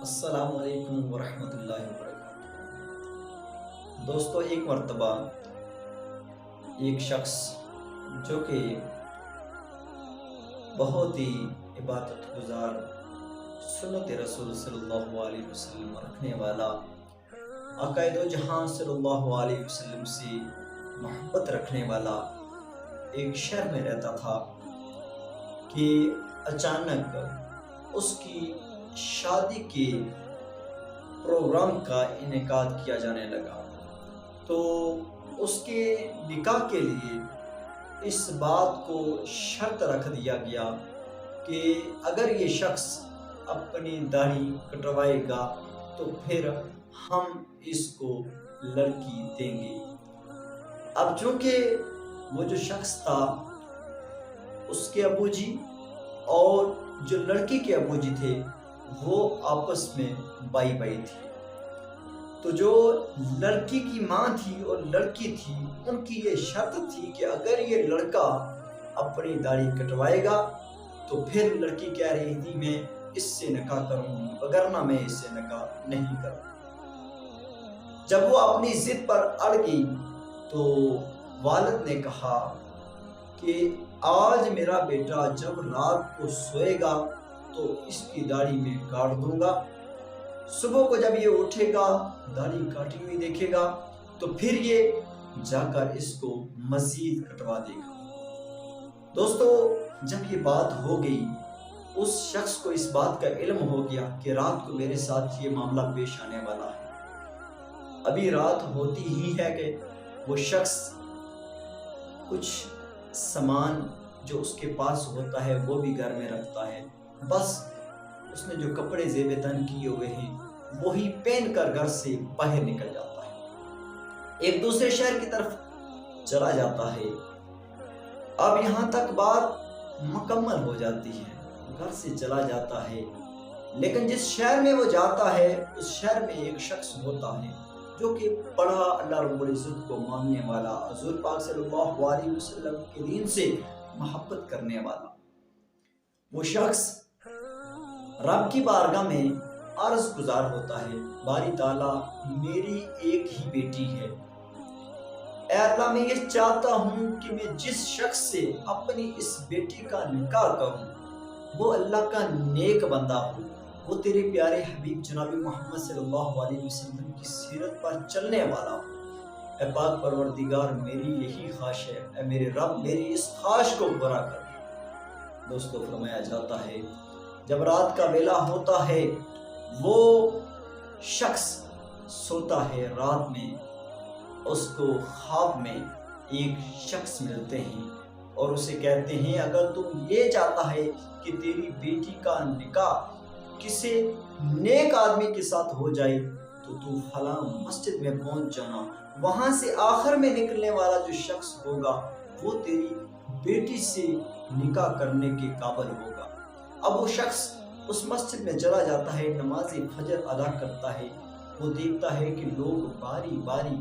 السلام علیکم ورحمۃ اللہ وبرکاتہ۔ دوستو، ایک مرتبہ ایک شخص جو کہ بہت ہی عبادت گزار، سنت رسول صلی اللہ علیہ وسلم رکھنے والا، آقا دو جہاں صلی اللہ علیہ وسلم سے محبت رکھنے والا ایک شہر میں رہتا تھا کہ اچانک اس کی شادی کے پروگرام کا انعقاد کیا جانے لگا۔ تو اس کے نکاح کے لیے اس بات کو شرط رکھ دیا گیا کہ اگر یہ شخص اپنی داڑھی کٹوائے گا تو پھر ہم اس کو لڑکی دیں گے۔ اب چونکہ وہ جو شخص تھا، اس کے ابو جی اور جو لڑکی کے ابو جی تھے، وہ آپس میں بائی بائی تھی۔ تو جو لڑکی کی ماں تھی اور لڑکی تھی، ان کی یہ شرط تھی کہ اگر یہ لڑکا اپنی داڑھی کٹوائے گا تو پھر لڑکی کہہ رہی تھی میں اس سے نکاح کروں گی، وگرنہ میں اس سے نکاح نہیں کروں۔ جب وہ اپنی ضد پر اڑ گئی تو والد نے کہا کہ آج میرا بیٹا جب رات کو سوئے گا تو اس کی داڑھی میں کاٹ دوں گا، صبح کو جب یہ اٹھے گا داڑھی کاٹی ہوئی دیکھے گا تو پھر یہ جا کر اس کو مزید کٹوا دے گا۔ دوستو، جب یہ بات ہو گئی، اس شخص کو اس بات کا علم ہو گیا کہ رات کو میرے ساتھ یہ معاملہ پیش آنے والا ہے۔ ابھی رات ہوتی ہی ہے کہ وہ شخص کچھ سامان جو اس کے پاس ہوتا ہے وہ بھی گھر میں رکھتا ہے، بس اس نے جو کپڑے زیب تن کیے ہوئے ہیں وہی پہن کر گھر سے باہر نکل جاتا ہے، ایک دوسرے شہر کی طرف چلا جاتا ہے۔ اب یہاں تک بات مکمل ہو جاتی ہے، گھر سے چلا جاتا ہے، لیکن جس شہر میں وہ جاتا ہے اس شہر میں ایک شخص ہوتا ہے جو کہ بڑا اللہ رب العزت کو ماننے والا، حضور پاک صلی اللہ علیہ وسلم کے دین سے محبت کرنے والا۔ وہ شخص رب کی بارگاہ میں عرض گزار ہوتا ہے، باری تعالیٰ میری ایک ہی بیٹی ہے، اے اللہ میں یہ چاہتا ہوں کہ میں جس شخص سے اپنی اس بیٹی کا نکاح کروں وہ اللہ کا نیک بندہ ہو، وہ تیرے پیارے حبیب جناب محمد صلی اللہ علیہ وسلم کی سیرت پر چلنے والا ہو۔ اے پاک پروردگار، میری یہی خواہش ہے، اے میرے رب میری اس خواہش کو پورا کر۔ دوستو، فرمایا جاتا ہے جب رات کا ویلا ہوتا ہے وہ شخص سوتا ہے، رات میں اس کو خواب میں ایک شخص ملتے ہیں اور اسے کہتے ہیں اگر تم یہ چاہتا ہے کہ تیری بیٹی کا نکاح کسی نیک آدمی کے ساتھ ہو جائے تو فلاں مسجد میں پہنچ جانا، وہاں سے آخر میں نکلنے والا جو شخص ہوگا وہ تیری بیٹی سے نکاح کرنے کے قابل ہوگا۔ اب وہ شخص اس مسجد میں چلا جاتا ہے، نماز فجر ادا کرتا ہے، وہ دیکھتا ہے کہ لوگ باری باری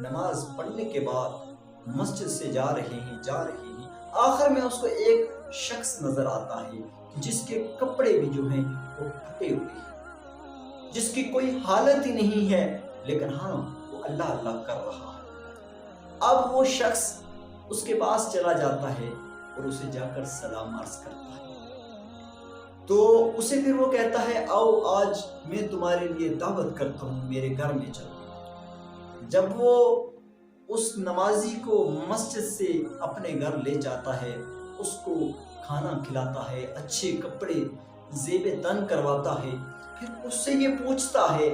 نماز پڑھنے کے بعد مسجد سے جا رہے ہیں، آخر میں اس کو ایک شخص نظر آتا ہے جس کے کپڑے بھی جو ہیں وہ پھٹے ہوئے ہیں، جس کی کوئی حالت ہی نہیں ہے، لیکن ہاں وہ اللہ اللہ کر رہا ہے۔ اب وہ شخص اس کے پاس چلا جاتا ہے اور اسے جا کر سلام عرض کرتا ہے، تو اسے پھر وہ کہتا ہے آؤ آج میں تمہارے لیے دعوت کرتا ہوں، میرے گھر میں چلو۔ جب وہ اس نمازی کو مسجد سے اپنے گھر لے جاتا ہے، اس کو کھانا کھلاتا ہے، اچھے کپڑے زیب تن کرواتا ہے، پھر اس سے یہ پوچھتا ہے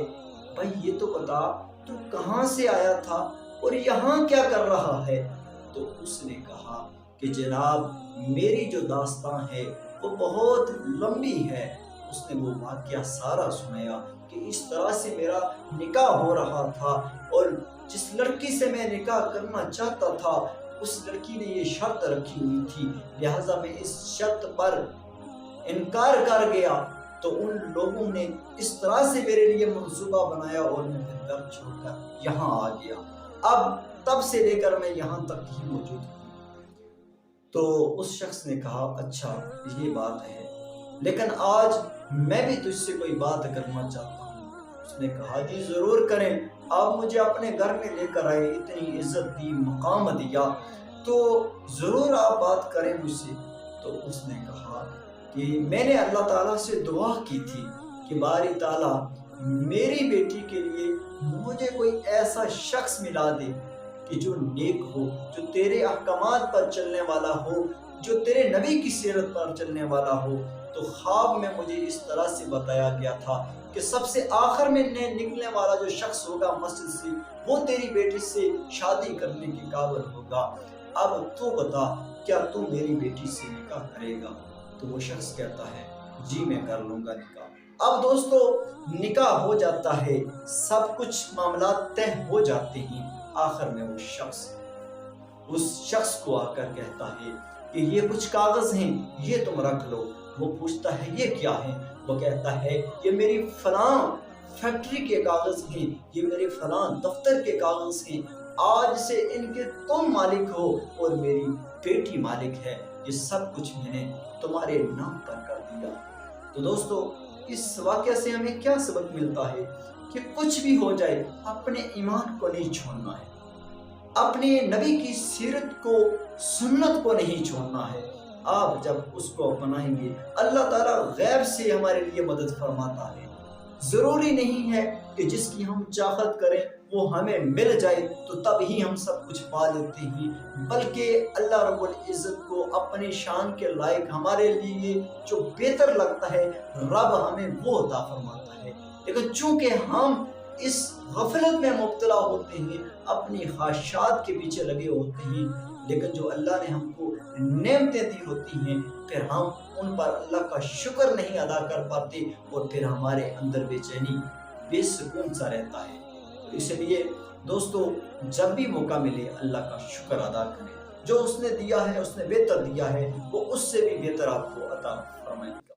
بھائی یہ تو بتا تو کہاں سے آیا تھا اور یہاں کیا کر رہا ہے؟ تو اس نے کہا کہ جناب میری جو داستان ہے وہ بہت لمبی ہے۔ اس نے وہ واقعہ سارا سنایا کہ اس طرح سے میرا نکاح ہو رہا تھا اور جس لڑکی سے میں نکاح کرنا چاہتا تھا اس لڑکی نے یہ شرط رکھی ہوئی تھی، لہٰذا میں اس شرط پر انکار کر گیا تو ان لوگوں نے اس طرح سے میرے لیے منصوبہ بنایا اور میں پھر گھر چھوڑ کر یہاں آ گیا، اب تب سے لے کر میں یہاں تک ہی موجود ہوں۔ تو اس شخص نے کہا اچھا یہ بات ہے، لیکن آج میں بھی تجھ سے کوئی بات کرنا چاہتا ہوں۔ اس نے کہا جی ضرور کریں، آپ مجھے اپنے گھر میں لے کر آئے، اتنی عزت دی، مقام دیا، تو ضرور آپ بات کریں مجھ سے۔ تو اس نے کہا کہ میں نے اللہ تعالیٰ سے دعا کی تھی کہ باری تعالیٰ میری بیٹی کے لیے مجھے کوئی ایسا شخص ملا دے کہ جو نیک ہو، جو تیرے احکامات پر چلنے والا ہو، جو تیرے نبی کی سیرت پر چلنے والا ہو۔ تو خواب میں مجھے اس طرح سے بتایا گیا تھا کہ سب سے آخر میں نکلنے والا جو شخص ہوگا مسجد سے، وہ تیری بیٹی سے شادی کرنے کے قابل ہوگا۔ اب تو بتا، کیا تو میری بیٹی سے نکاح کرے گا؟ تو وہ شخص کہتا ہے جی میں کر لوں گا نکاح۔ اب دوستو نکاح ہو جاتا ہے، سب کچھ معاملات طے ہو جاتے ہیں۔ آخر میں وہ شخص اس شخص کو آ کر کہتا ہے کہ یہ کچھ کاغذ ہیں، یہ تم رکھ لو۔ وہ پوچھتا ہے یہ کیا ہے؟ وہ کہتا ہے یہ میری فلاں فیکٹری کے کاغذ ہیں، یہ میرے فلاں دفتر کے کاغذ ہیں، آج سے ان کے تم مالک ہو اور میری بیٹی مالک ہے، یہ سب کچھ میں نے تمہارے نام پر کر دیا۔ تو دوستو اس واقعہ سے ہمیں کیا سبق ملتا ہے کہ کچھ بھی ہو جائے اپنے ایمان کو نہیں چھوڑنا ہے، اپنے نبی کی سیرت کو، سنت کو نہیں چھوڑنا ہے۔ آپ جب اس کو اپنائیں گے اللہ تعالیٰ غیب سے ہمارے لیے مدد فرماتا ہے۔ ضروری نہیں ہے کہ جس کی ہم چاہت کریں وہ ہمیں مل جائے تو تب ہی ہم سب کچھ پا لیتے ہیں، بلکہ اللہ رب العزت کو اپنی شان کے لائق ہمارے لیے جو بہتر لگتا ہے رب ہمیں وہ عطا فرماتا ہے۔ لیکن چونکہ ہم اس غفلت میں مبتلا ہوتے ہیں، اپنی خواہشات کے پیچھے لگے ہوتے ہیں، لیکن جو اللہ نے ہم کو نعمتیں دی ہوتی ہیں پھر ہم ان پر اللہ کا شکر نہیں ادا کر پاتے اور پھر ہمارے اندر بے چینی، بے سکون سا رہتا ہے۔ تو اس لیے دوستو جب بھی موقع ملے اللہ کا شکر ادا کریں، جو اس نے دیا ہے، اس نے بہتر دیا ہے، وہ اس سے بھی بہتر آپ کو عطا فرمائے گا۔